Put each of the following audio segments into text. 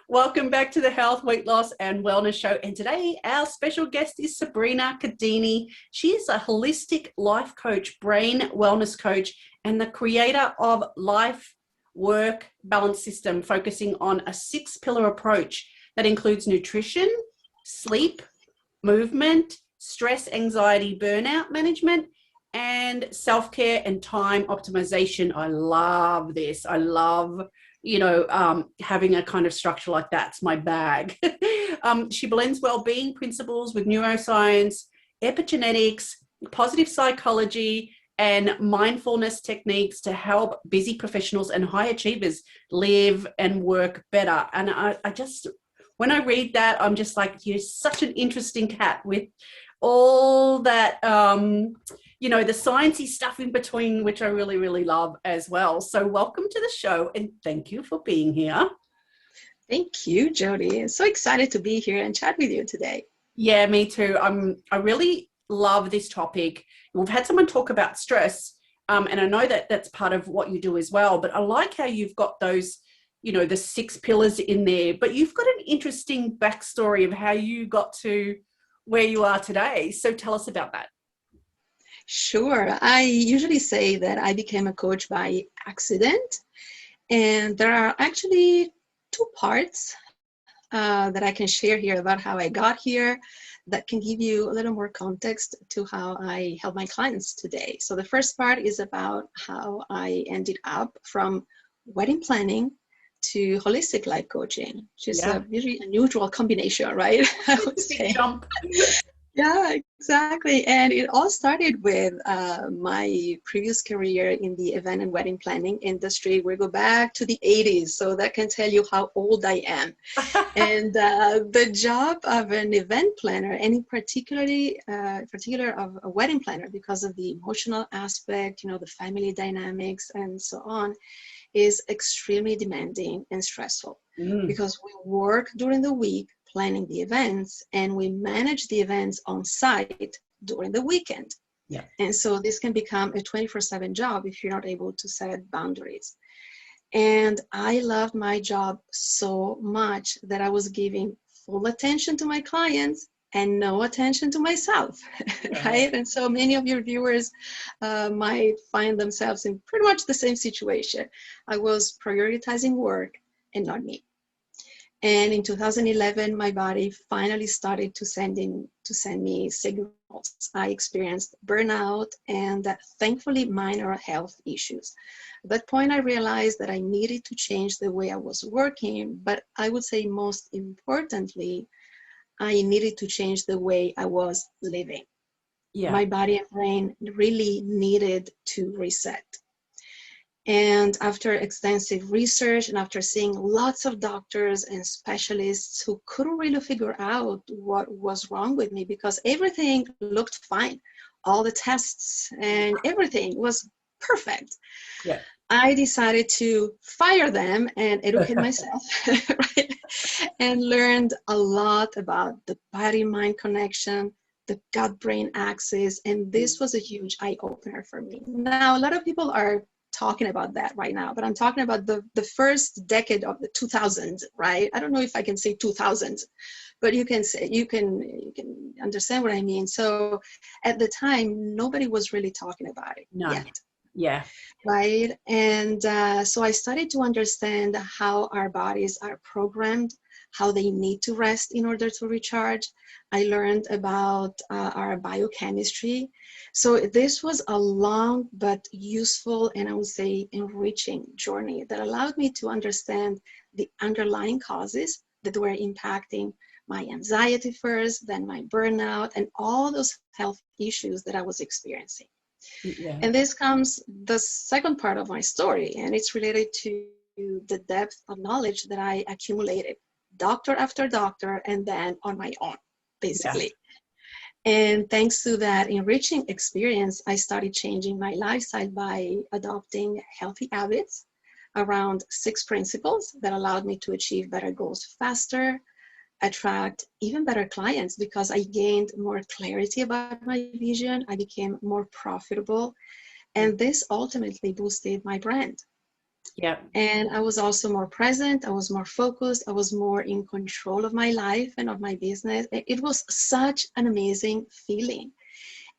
Welcome back to the Health, Weight Loss and Wellness Show. And today our special guest is Sabrina Cadini. She is a holistic life coach, brain wellness coach, and the creator of Life Work Balance System, focusing on a 6-pillar approach that includes nutrition, sleep, movement, stress, anxiety, burnout management, and self-care and time optimization. I love this. I love having a kind of structure like that's my bag. She blends well-being principles with neuroscience, epigenetics, positive psychology, and mindfulness techniques to help busy professionals and high achievers live and work better. And I just, when I read that, I'm just like, you're such an interesting cat with all that, the sciencey stuff in between, which I really, really love as well. So welcome to the show and thank you for being here. Thank you, Jody. I'm so excited to be here and chat with you today. Yeah, me too. I really love this topic. We've had someone talk about stress, and I know that that's part of what you do as well, but I like how you've got those, the 6 pillars in there, but you've got an interesting backstory of how you got to where you are today. So tell us about that. Sure. I usually say that I became a coach by accident, and there are actually 2 parts that I can share here about how I got here that can give you a little more context to how I help my clients today. So the first part is about how I ended up from wedding planning to holistic life coaching, which is a very unusual combination, right? I would say. Jump. Yeah, exactly. And it all started with my previous career in the event and wedding planning industry. We go back to the 80s, so that can tell you how old I am. And the job of an event planner, and in particular of a wedding planner, because of the emotional aspect, the family dynamics and so on, is extremely demanding and stressful because we work during the week planning the events and we manage the events on site during the weekend. Yeah. And so this can become a 24/7 job if you're not able to set boundaries. And I loved my job so much that I was giving full attention to my clients and no attention to myself, right? And so many of your viewers might find themselves in pretty much the same situation. I was prioritizing work and not me. And in 2011, my body finally started to send me signals. I experienced burnout and thankfully minor health issues. At that point, I realized that I needed to change the way I was working, but I would say most importantly, I needed to change the way I was living. Yeah. My body and brain really needed to reset. And after extensive research and after seeing lots of doctors and specialists who couldn't really figure out what was wrong with me because everything looked fine, all the tests and everything was perfect. Yeah. I decided to fire them and educate myself, right? And learned a lot about the body-mind connection, the gut-brain axis, and this was a huge eye-opener for me. Now, a lot of people are talking about that right now, but I'm talking about the first decade of the 2000s, right? I don't know if I can say 2000s, but you can understand what I mean. So at the time, nobody was really talking about it yet. Yeah. Right. And so I started to understand how our bodies are programmed, how they need to rest in order to recharge. I learned about our biochemistry. So this was a long but useful and I would say enriching journey that allowed me to understand the underlying causes that were impacting my anxiety first, then my burnout, and all those health issues that I was experiencing. Yeah. And this comes the second part of my story, and it's related to the depth of knowledge that I accumulated, doctor after doctor, and then on my own, basically. Yeah. And thanks to that enriching experience, I started changing my lifestyle by adopting healthy habits around 6 principles that allowed me to achieve better goals faster, attract even better clients because I gained more clarity about my vision. I became more profitable, and this ultimately boosted my brand. Yeah. And I was also more present. I was more focused. I was more in control of my life and of my business. It was such an amazing feeling.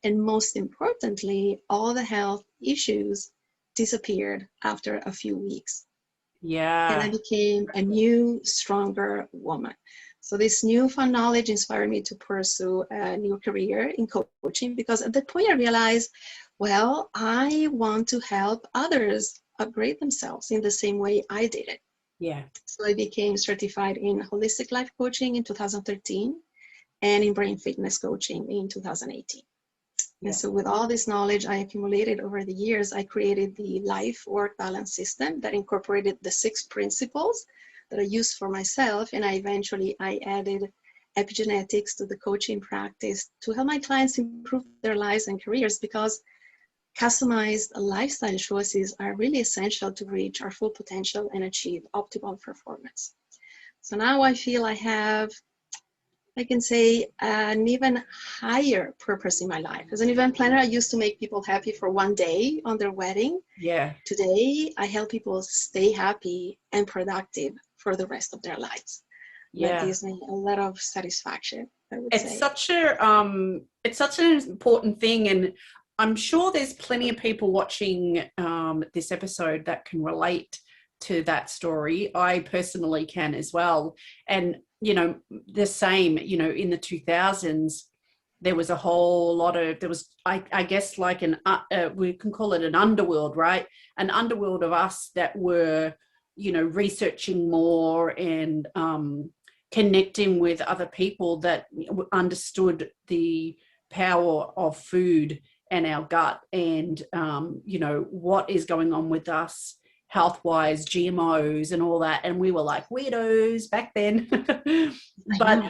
And most importantly, all the health issues disappeared after a few weeks. And I Yeah. became a new, stronger woman. So this newfound knowledge inspired me to pursue a new career in coaching, because at that point I realized, well, I want to help others upgrade themselves in the same way I did it. Yeah. So I became certified in holistic life coaching in 2013 and in brain fitness coaching in 2018. Yeah. And so with all this knowledge I accumulated over the years, I created the life work balance system that incorporated the 6 principles that I use for myself. And I added epigenetics to the coaching practice to help my clients improve their lives and careers, because customized lifestyle choices are really essential to reach our full potential and achieve optimal performance. So now I feel I can say, an even higher purpose in my life. As an event planner, I used to make people happy for one day on their wedding. Yeah. Today, I help people stay happy and productive for the rest of their lives. That Yeah. gives me a lot of satisfaction, I would It's say. it's such an important thing, and I'm sure there's plenty of people watching this episode that can relate to that story. I personally can as well. And the same, in the 2000s, there was a whole lot of, there was, I guess, like we can call it an underworld, right? An underworld of us that were, researching more and connecting with other people that understood the power of food and our gut, and what is going on with us health-wise, GMOs and all that. And we were like weirdos back then. But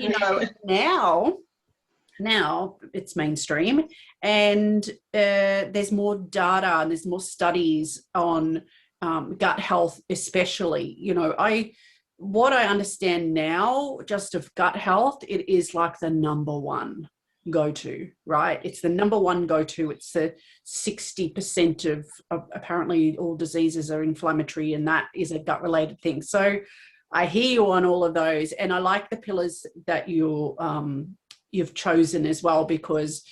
now it's mainstream, and there's more data and there's more studies on gut health, especially. What I understand now, just of gut health, it is like the number one go-to, right? It's the number one go-to. It's the 60% of apparently all diseases are inflammatory, and that is a gut-related thing. So I hear you on all of those, and I like the pillars that you've chosen as well, because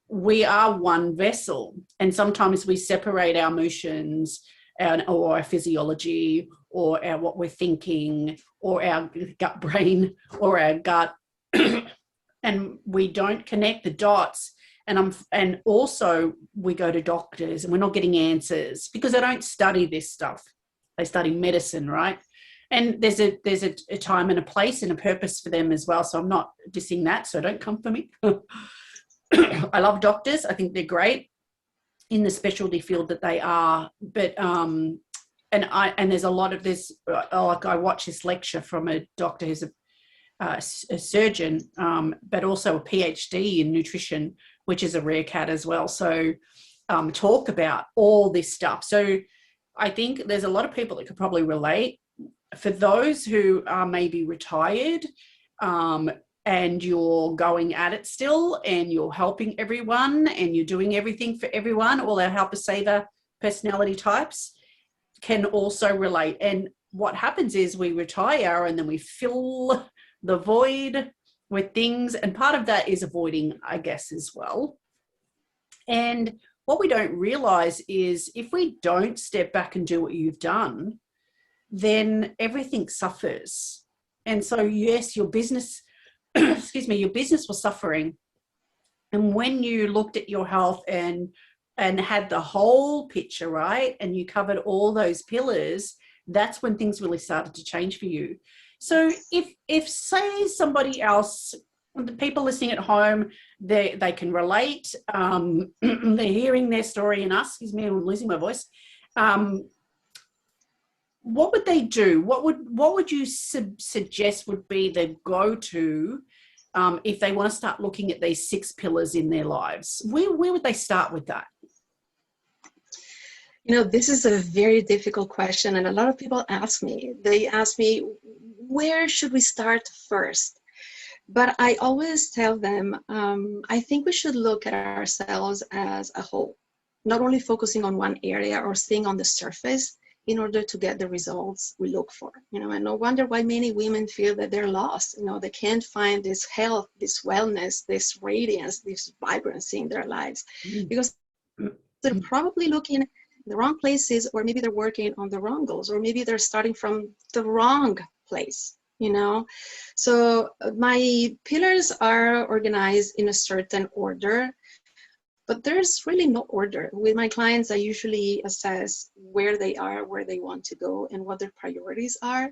we are one vessel, and sometimes we separate our emotions or our physiology or what we're thinking or our gut brain or our gut and we don't connect the dots. And also we go to doctors and we're not getting answers because they don't study this stuff. They study medicine, right? And there's a time and a place and a purpose for them as well. So I'm not dissing that, so don't come for me. I love doctors. I think they're great in the specialty field that they are, but and there's a lot of this. Like I watched this lecture from a doctor who's a surgeon, but also a PhD in nutrition, which is a rare cat as well. So talk about all this stuff. So I think there's a lot of people that could probably relate. For those who are maybe retired, and you're going at it still, and you're helping everyone, and you're doing everything for everyone, all our helper saver personality types can also relate. And what happens is we retire and then we fill the void with things, and part of that is avoiding, I guess, as well. And what we don't realize is if we don't step back and do what you've done, then everything suffers. And so yes, your business excuse me, your business was suffering. And when you looked at your health and had the whole picture, right, and you covered all those pillars, that's when things really started to change for you. So if say somebody else, the people listening at home, they can relate, they're hearing their story in us, excuse me, I'm losing my voice. What would they do? What would you suggest would be the go-to if they want to start looking at these 6 pillars in their lives? Where would they start with that? This is a very difficult question, and a lot of people ask me. They ask me, where should we start first? But I always tell them, I think we should look at ourselves as a whole, not only focusing on one area or staying on the surface in order to get the results we look for. And no wonder why many women feel that they're lost. They can't find this health, this wellness, this radiance, this vibrancy in their lives, because they're probably looking in the wrong places, or maybe they're working on the wrong goals, or maybe they're starting from the wrong place. So my pillars are organized in a certain order, but there's really no order. With my clients, I usually assess where they are, where they want to go, and what their priorities are.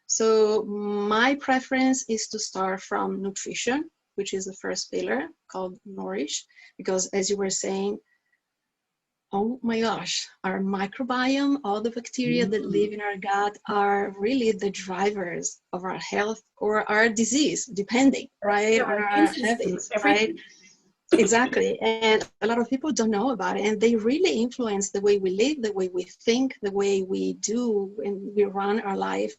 So my preference is to start from nutrition, which is the first pillar, called nourish, because as you were saying, oh my gosh, our microbiome, all the bacteria that live in our gut are really the drivers of our health or our disease, depending, right, on our habits, right? Exactly. And a lot of people don't know about it, and they really influence the way we live, the way we think, the way we do, and we run our life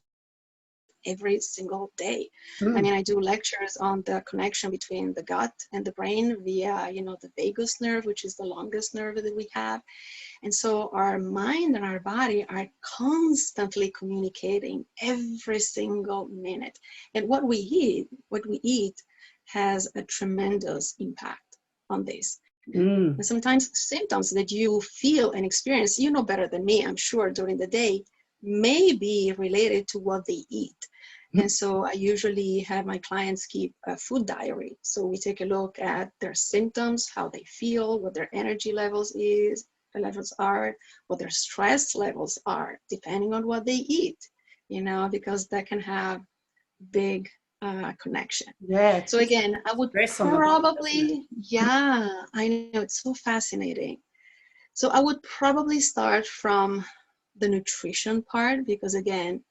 every single day. I mean, I do lectures on the connection between the gut and the brain via, the vagus nerve, which is the longest nerve that we have. And so our mind and our body are constantly communicating every single minute. And what we eat has a tremendous impact on this. And sometimes symptoms that you feel and experience, better than me, I'm sure, during the day, may be related to what they eat. And so I usually have my clients keep a food diary. So we take a look at their symptoms, how they feel, what their energy levels are, what their stress levels are, depending on what they eat, because that can have big connection. Yeah. So again, I would probably, I know, it's so fascinating. So I would probably start from the nutrition part, because again,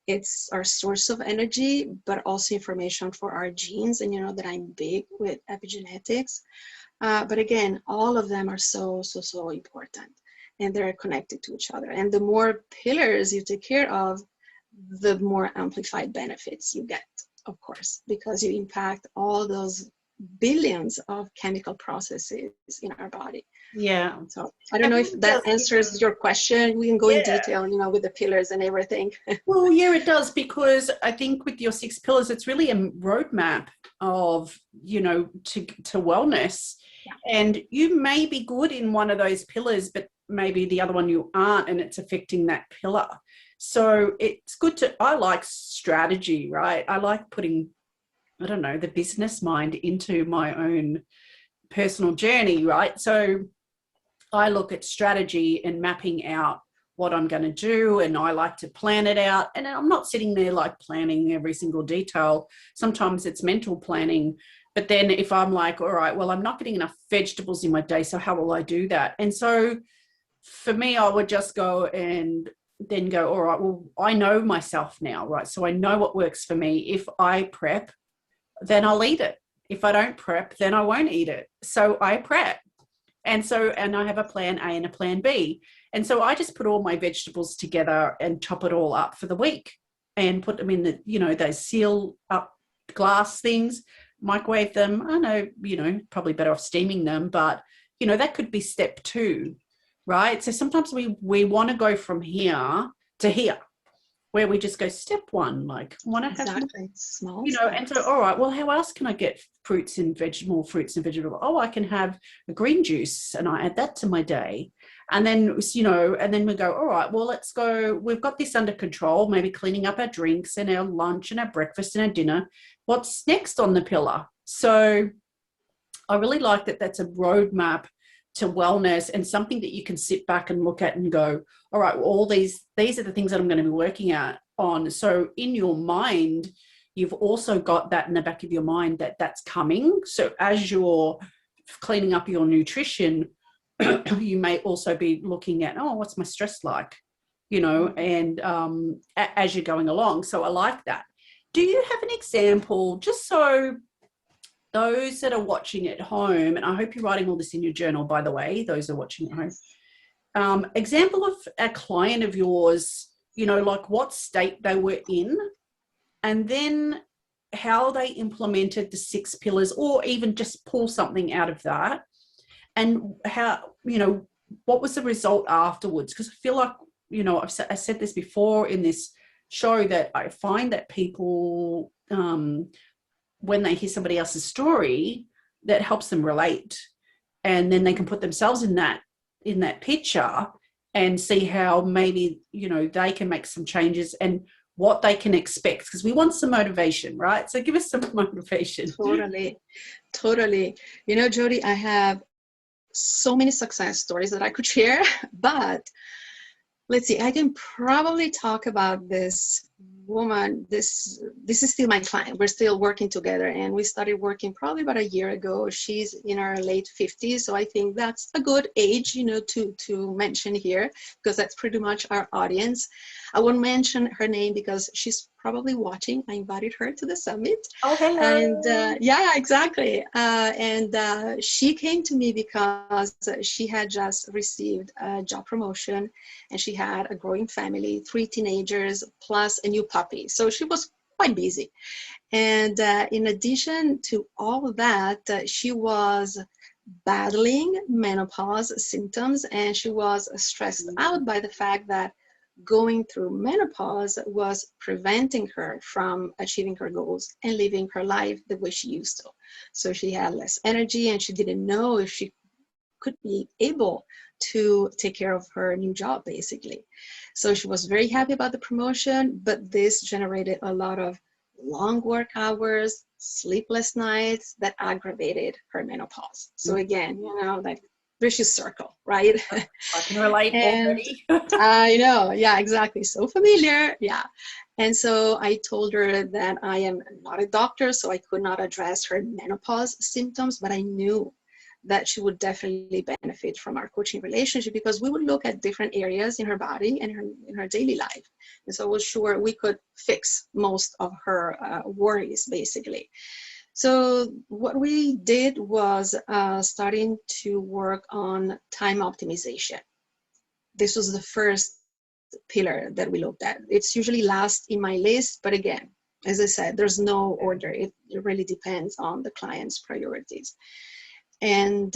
it's our source of energy, but also information for our genes. And that I'm big with epigenetics. But again, all of them are so important, and they're connected to each other. And the more pillars you take care of, the more amplified benefits you get, of course, because you impact all those billions of chemical processes in our body. Yeah. So I don't know if that answers your question. We can go in detail, with the pillars and everything. Well, yeah, it does, because I think with your 6 pillars, it's really a roadmap of, to wellness. Yeah. And you may be good in one of those pillars, but maybe the other one you aren't, and it's affecting that pillar. So it's good I like strategy, right? I like putting, the business mind into my own personal journey, right? So I look at strategy and mapping out what I'm going to do, and I like to plan it out. And I'm not sitting there like planning every single detail. Sometimes it's mental planning. But then if I'm like, all right, well, I'm not getting enough vegetables in my day, so how will I do that? And so for me, I would just go and then go, all right, well, I know myself now, right? So I know what works for me. If I prep, then I'll eat it. If I don't prep, then I won't eat it. So I prep. And I have a plan A and a plan B. And so I just put all my vegetables together and chop it all up for the week and put them in the, those seal up glass things, microwave them. I know, probably better off steaming them, but, that could be step 2, right? So sometimes we want to go from here to here, where we just go step 1, like want to have small, and so, all right, well, how else can I get more fruits and vegetables? Oh, I can have a green juice and I add that to my day. And then, and then we go, all right, well, let's go. We've got this under control, maybe cleaning up our drinks and our lunch and our breakfast and our dinner. What's next on the pillar? So I really like that. That's a roadmap to wellness, and something that you can sit back and look at and go, all right, well, all these are the things that I'm going to be working on. So in your mind, you've also got that in the back of your mind that's coming. So as you're cleaning up your nutrition, you may also be looking at, oh, what's my stress like, and as you're going along. So I like that. Do you have an example, just so those that are watching at home, and I hope you're writing all this in your journal, by the way, those are watching at home, example of a client of yours, like what state they were in, and then how they implemented the 6 pillars, or even just pull something out of that, and how, what was the result afterwards? Because I feel like you know, I said this before in this show, that I find that people, when they hear somebody else's story, that helps them relate, and then they can put themselves in that picture and see how maybe, you know, they can make some changes and what they can expect, because we want some motivation, right? So give us some motivation. Totally. You know, Jody, I have so many success stories that I could share, but let's see, I can probably talk about this woman. This is still my client. We're still working together, and we started working probably about a year ago. She's in her late 50s, so I think that's a good age, you know, to mention here, because that's pretty much our audience. I won't mention her name because she's probably watching. I invited her to the summit. Oh, hello. And yeah, exactly. She came to me because she had just received a job promotion, and she had a growing family, 3 teenagers, plus a new puppy. So she was quite busy. And in addition to all of that, she was battling menopause symptoms, and she was stressed out by the fact that going through menopause was preventing her from achieving her goals and living her life the way she used to. So she had less energy, and she didn't know if she could be able to take care of her new job, basically. So she was very happy about the promotion, but this generated a lot of long work hours, sleepless nights that aggravated her menopause. So again, you know, like vicious circle, right? I can relate already. I know, yeah, exactly. So familiar, yeah. And so I told her that I am not a doctor, so I could not address her menopause symptoms, but I knew that she would definitely benefit from our coaching relationship, because we would look at different areas in her body and in her daily life. And so I was sure we could fix most of her worries, basically. So what we did was starting to work on time optimization. This was the first pillar that we looked at. It's usually last in my list, but again, as I said, there's no order. It really depends on the client's priorities. And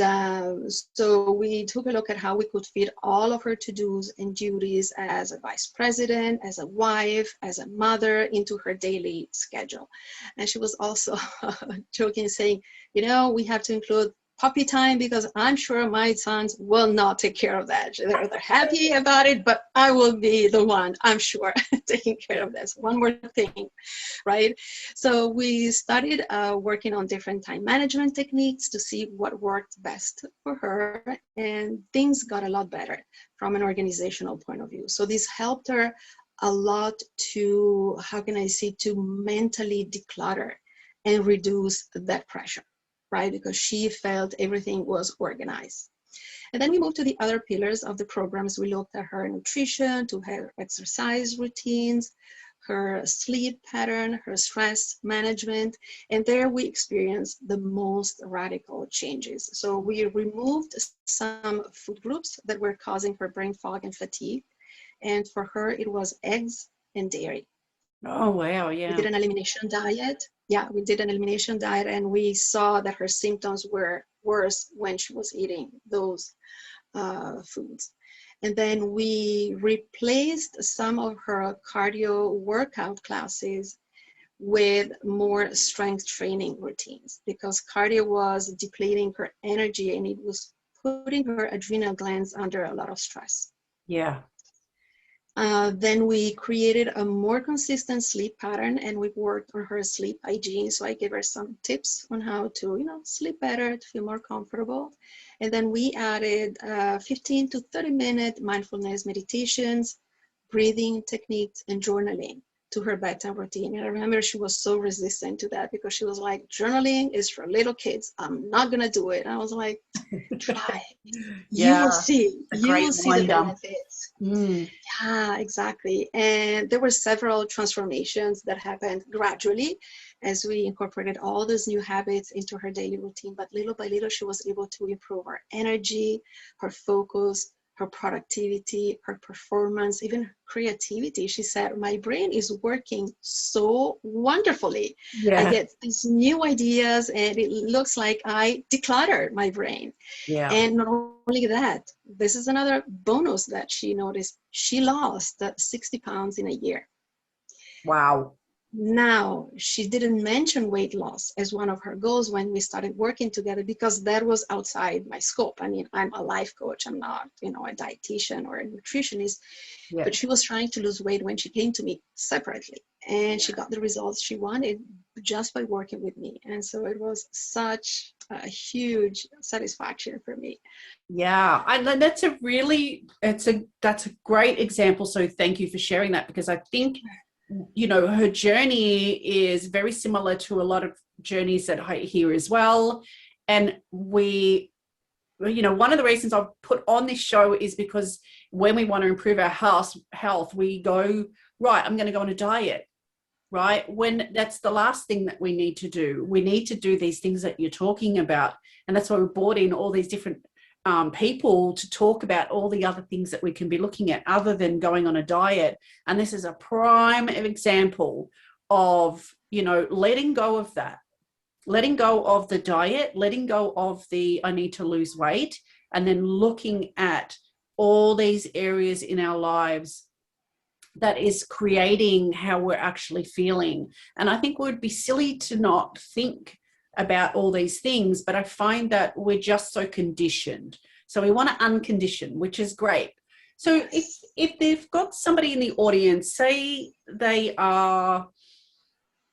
so we took a look at how we could fit all of her to-dos and duties as a vice president, as a wife, as a mother into her daily schedule. And she was also joking, saying, you know, we have to include puppy time because I'm sure my sons will not take care of that. They're happy about it, but I will be the one, I'm sure, taking care of this. One more thing, right? So we started working on different time management techniques to see what worked best for her, and things got a lot better from an organizational point of view. So this helped her a lot to, how can I say, to mentally declutter and reduce that pressure, right? Because she felt everything was organized. And then we moved to the other pillars of the programs. We looked at her nutrition, to her exercise routines, her sleep pattern, her stress management, and there we experienced the most radical changes. So we removed some food groups that were causing her brain fog and fatigue. And for her, it was eggs and dairy. Oh, wow, yeah. We did an elimination diet. Yeah, we did an elimination diet, and we saw that her symptoms were worse when she was eating those foods. And then we replaced some of her cardio workout classes with more strength training routines, because cardio was depleting her energy and it was putting her adrenal glands under a lot of stress. Yeah. Then we created a more consistent sleep pattern, and we worked on her sleep hygiene. So I gave her some tips on how to, you know, sleep better, to feel more comfortable. And then we added 15 to 30-minute mindfulness meditations, breathing techniques, and journaling to her bedtime routine. And I remember she was so resistant to that, because she was like, journaling is for little kids. I'm not gonna do it. And I was like, try. Yeah, you will see. You will see the benefits. Yeah, exactly. And there were several transformations that happened gradually as we incorporated all those new habits into her daily routine. But little by little, she was able to improve her energy, her focus, her productivity, her performance, even her creativity. She said, my brain is working so wonderfully. I Yeah. get these new ideas and it looks like I decluttered my brain. Yeah. And not only that, this is another bonus that she noticed. She lost 60 pounds in a year. Wow. Now, she didn't mention weight loss as one of her goals when we started working together, because that was outside my scope. I mean, I'm a life coach. I'm not, a dietitian or a nutritionist, Yeah. but she was trying to lose weight when she came to me separately, and she got the results she wanted just by working with me. And so it was such a huge satisfaction for me. Yeah, and that's that's a great example. So thank you for sharing that, because I think, her journey is very similar to a lot of journeys that I hear as well. And one of the reasons I've put on this show is because when we want to improve our health, we go, right, I'm going to go on a diet, right? When that's the last thing that we need to do. We need to do these things that you're talking about. And that's why we brought in all these different people to talk about all the other things that we can be looking at other than going on a diet. And this is a prime example of, letting go of that, letting go of the diet, letting go of the I need to lose weight, and then looking at all these areas in our lives that is creating how we're actually feeling. And I think it would be silly to not think about all these things, but I find that we're just so conditioned. So we want to uncondition, which is great. So if they've got somebody in the audience, say they are,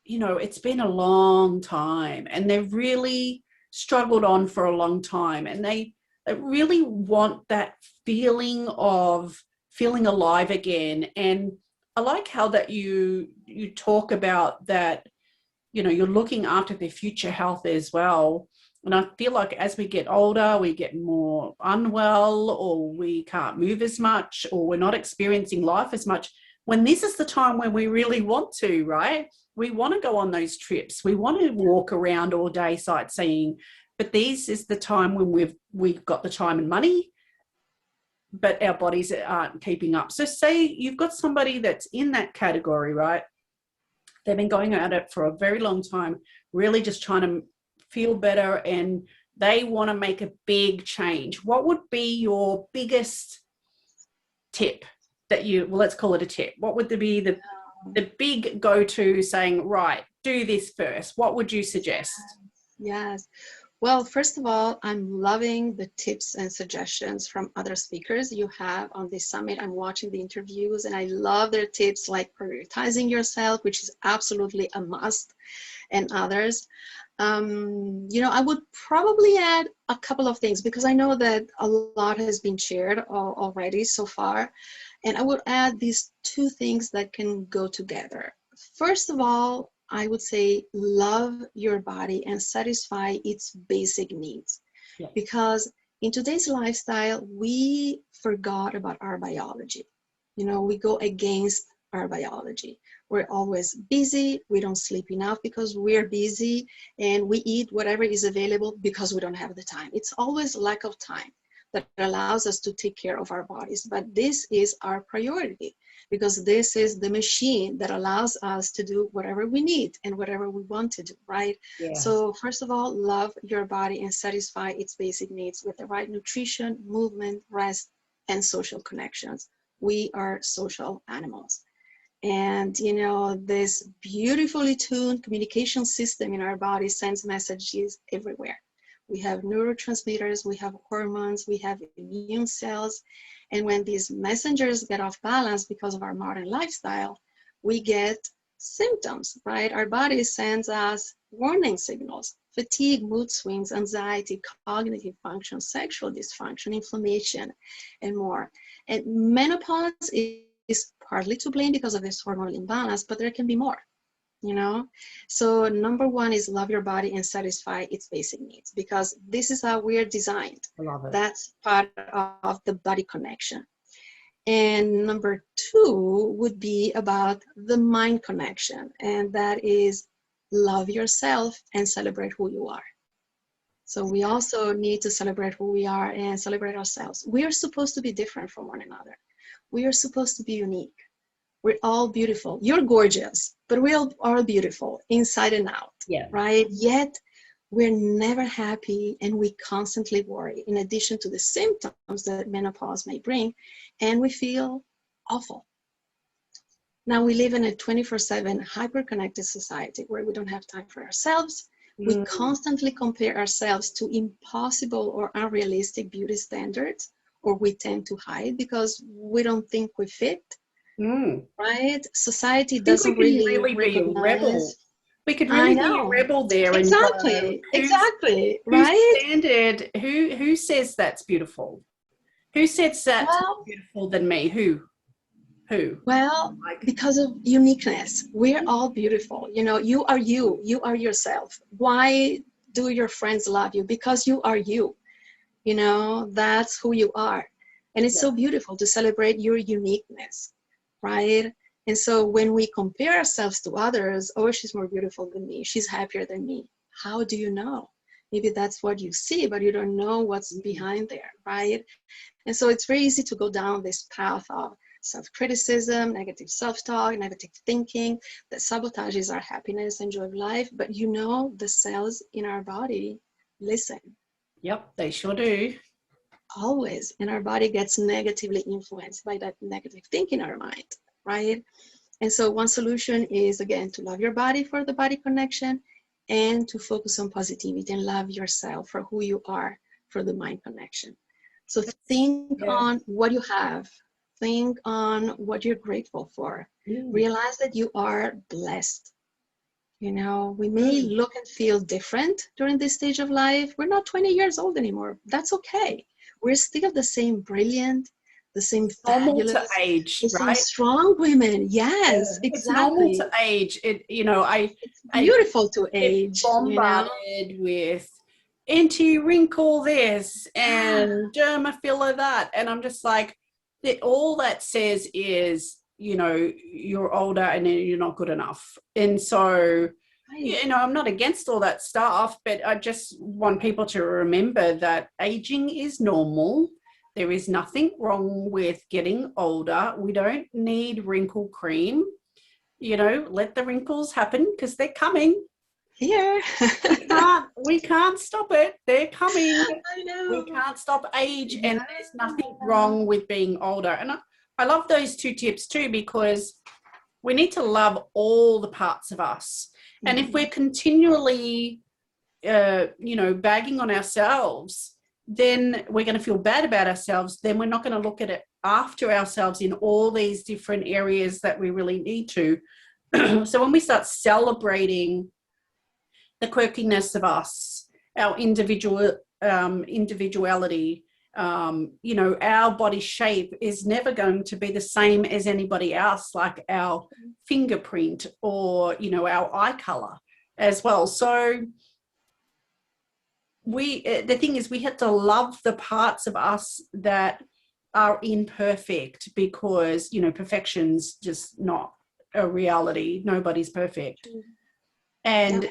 it's been a long time and they've really struggled on for a long time, and they really want that feeling of feeling alive again. And I like how that you talk about that, you're looking after their future health as well. And I feel like as we get older, we get more unwell, or we can't move as much, or we're not experiencing life as much, when this is the time when we really want to, right? We want to go on those trips. We want to walk around all day sightseeing. But this is the time when we've got the time and money, but our bodies aren't keeping up. So say you've got somebody that's in that category, right? They've been going at it for a very long time, really just trying to feel better, and they want to make a big change. What would be your biggest tip that let's call it a tip. What would be the big go-to saying, right, do this first? What would you suggest? Yes. Well, first of all, I'm loving the tips and suggestions from other speakers you have on this summit. I'm watching the interviews and I love their tips, like prioritizing yourself, which is absolutely a must, and others. I would probably add a couple of things, because I know that a lot has been shared already so far. And I would add these two things that can go together. First of all, I would say love your body and satisfy its basic needs. Yeah. Because in today's lifestyle, we forgot about our biology. We go against our biology. We're always busy. We don't sleep enough because we're busy, and we eat whatever is available because we don't have the time. It's always lack of time that allows us to take care of our bodies. But this is our priority, because this is the machine that allows us to do whatever we need and whatever we want to do, right? Yeah. So first of all, love your body and satisfy its basic needs with the right nutrition, movement, rest, and social connections. We are social animals. And, this beautifully tuned communication system in our body sends messages everywhere. We have neurotransmitters, we have hormones, we have immune cells. And when these messengers get off balance because of our modern lifestyle, we get symptoms, right? Our body sends us warning signals: fatigue, mood swings, anxiety, cognitive function, sexual dysfunction, inflammation, and more. And menopause is partly to blame because of this hormonal imbalance, but there can be more. So number one is love your body and satisfy its basic needs, because this is how we're designed. I love it. That's part of the body connection. And number two would be about the mind connection, and that is love yourself and celebrate who you are. So we also need to celebrate who we are and celebrate ourselves. We are supposed to be different from one another. We are supposed to be unique. We're all beautiful. You're gorgeous, but we all are beautiful inside and out, Yeah. right? Yet we're never happy and we constantly worry, in addition to the symptoms that menopause may bring, and we feel awful. Now we live in a 24/7 hyper-connected society where we don't have time for ourselves. We constantly compare ourselves to impossible or unrealistic beauty standards, or we tend to hide because we don't think we fit, right? Society I think we doesn't can really really be a rebel. recognize. We could I really be a know. rebel there and go, Exactly, whose right? standard, who says that's beautiful? Who says that's more Well, beautiful than me? Who? well, Like, because of uniqueness. We're all beautiful. You know, you are you. You are yourself. Why do your friends love you? Because you are you. You know, that's who you are. And it's so beautiful to celebrate your uniqueness, right? And so when we compare ourselves to others, oh, she's more beautiful than me, she's happier than me. How do you know? Maybe that's what you see, but you don't know what's behind there, right? And so it's very easy to go down this path of self-criticism, negative self-talk, negative thinking that sabotages our happiness and joy of life. But you know, the cells in our body listen. yep, they sure do. Always. And our body gets negatively influenced by that negative thinking in our mind, right? And so one solution is, again, to love your body for the body connection and to focus on positivity and love yourself for who you are for the mind connection. So think on what you have. Think on what you're grateful for. Realize that you are blessed. You know, we may look and feel different during this stage of life. We're not 20 years old anymore. That's okay. We're still the same brilliant, the same Normal fabulous, to age, the same right? strong women. Yes, It's normal exactly. to age. I It's beautiful to get age, you know? bombarded with anti-wrinkle this and derma filler that, and I'm just like, all that says is, you're older and you're not good enough. And so, I'm not against all that stuff, but I just want people to remember that aging is normal. There is nothing wrong with getting older. We don't need wrinkle cream. Let the wrinkles happen because they're coming. Here. We can't stop it. They're coming. I know. We can't stop age, and there's nothing wrong with being older. And I love those two tips too, because we need to love all the parts of us. And if we're continually, bagging on ourselves, then we're going to feel bad about ourselves. Then we're not going to look at it after ourselves in all these different areas that we really need to. So when we start celebrating the quirkiness of us, our individuality, our body shape is never going to be the same as anybody else, like our fingerprint or, our eye color as well. So the thing is, we have to love the parts of us that are imperfect, because, perfection's just not a reality. Nobody's perfect. And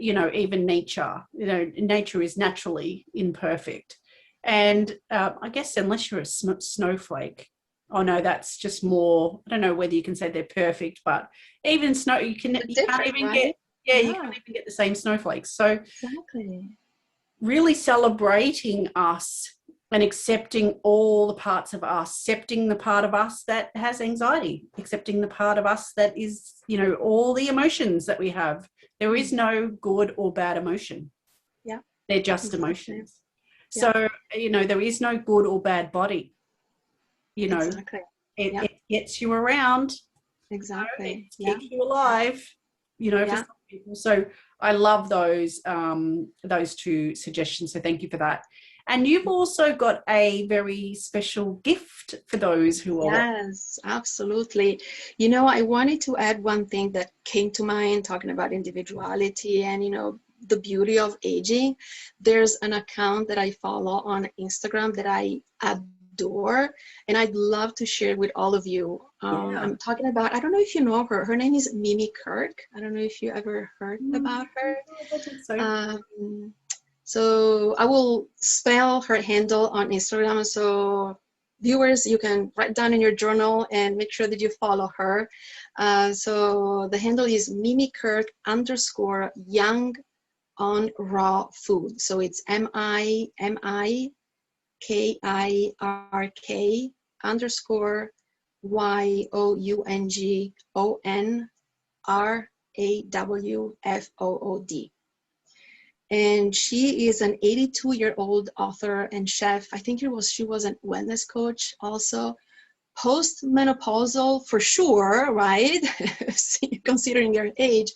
even nature, nature is naturally imperfect. And I guess unless you're a snowflake, that's just more, I don't know whether you can say they're perfect, but even snow, you can't even get, you can't even get the same snowflakes. So really celebrating us and accepting all the parts of us, accepting the part of us that has anxiety, accepting the part of us that is, all the emotions that we have. There is no good or bad emotion. Yeah. They're just emotions. So, there is no good or bad body. It gets you around. Exactly. It keeps you alive, for some people. So I love those two suggestions. So thank you for that. And you've also got a very special gift for those who are... Yes, absolutely. I wanted to add one thing that came to mind talking about individuality and, the beauty of aging. There's an account that I follow on Instagram that I adore, and I'd love to share with all of you. I'm talking about, I don't know if you know her. Her name is Mimi Kirk. I don't know if you ever heard about her. I think so. So I will spell her handle on Instagram. So viewers, you can write down in your journal and make sure that you follow her. So the handle is _Young on raw food. So it's MIMIKIRK_YOUNGONRAWFOOD. And she is an 82-year-old author and chef. I think she was a wellness coach also. Post-menopausal for sure, right? Considering her age,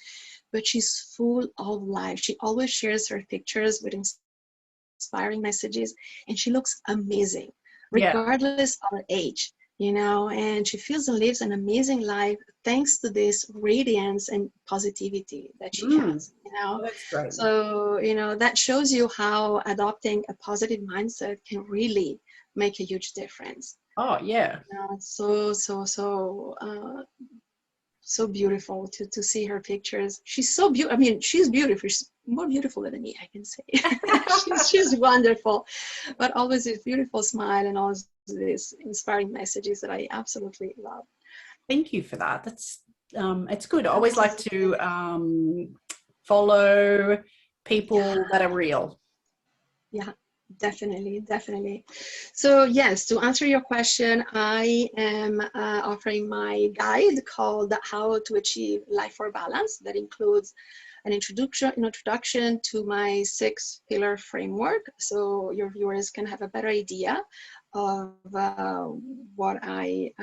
but she's full of life. She always shares her pictures with inspiring messages, and she looks amazing, regardless of her age, you know, and she feels and lives an amazing life thanks to this radiance and positivity that she has, you know. That's great. So, you know, that shows you how adopting a positive mindset can really make a huge difference. Oh, yeah. So beautiful to see her pictures. She's so beautiful. I mean, she's beautiful. She's more beautiful than me, I can say. she's wonderful, but always this beautiful smile and all these inspiring messages that I absolutely love. Thank you for that. That's it's good. I always like to follow people that are real. Yeah. Definitely. So yes, to answer your question, I am offering my guide called How to Achieve Life for Balance. That includes an introduction to my 6-pillar framework, so your viewers can have a better idea of what I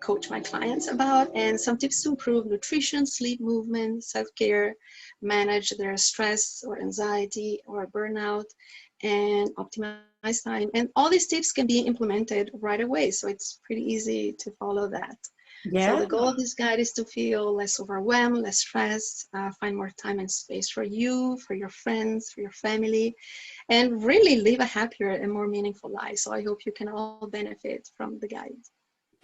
coach my clients about, and some tips to improve nutrition, sleep, movement, self-care, manage their stress or anxiety or burnout, and optimize time. And all these tips can be implemented right away. So it's pretty easy to follow that. Yeah. So the goal of this guide is to feel less overwhelmed, less stressed, find more time and space for you, for your friends, for your family, and really live a happier and more meaningful life. So I hope you can all benefit from the guide.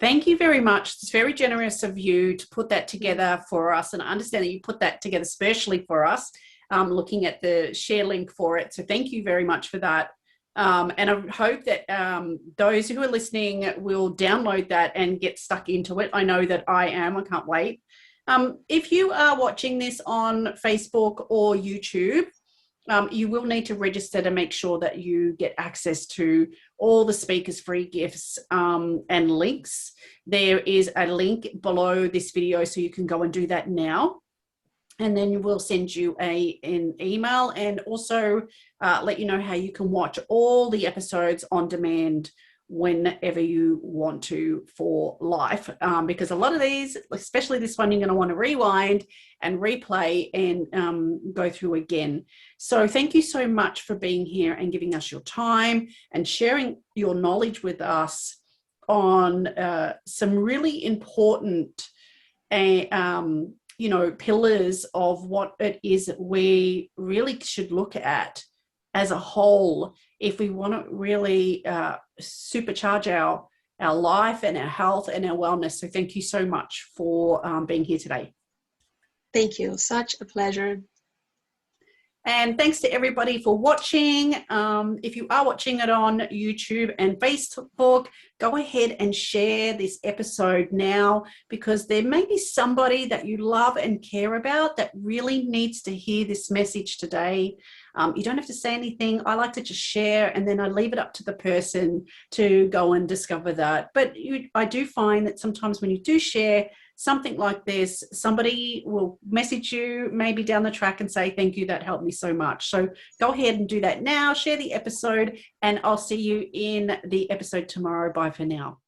Thank you very much. It's very generous of you to put that together for us. And I understand that you put that together especially for us. Looking at the share link for it. So thank you very much for that. And I hope that those who are listening will download that and get stuck into it. I know that I am. I can't wait. If you are watching this on Facebook or YouTube, you will need to register to make sure that you get access to all the speakers' free gifts and links. There is a link below this video, so you can go and do that now. And then we'll send you an email and also let you know how you can watch all the episodes on demand whenever you want to for life. Because a lot of these, especially this one, you're going to want to rewind and replay and go through again. So thank you so much for being here and giving us your time and sharing your knowledge with us on some really important pillars of what it is that we really should look at as a whole if we want to really supercharge our life and our health and our wellness. So thank you so much for being here today. Thank you. Such a pleasure. And thanks to everybody for watching. If you are watching it on YouTube and Facebook, go ahead and share this episode now, because there may be somebody that you love and care about that really needs to hear this message today. You don't have to say anything. I like to just share, and then I leave it up to the person to go and discover that. But I do find that sometimes when you do share something like this, somebody will message you maybe down the track and say, thank you, that helped me so much. So go ahead and do that now, share the episode, and I'll see you in the episode tomorrow. Bye for now.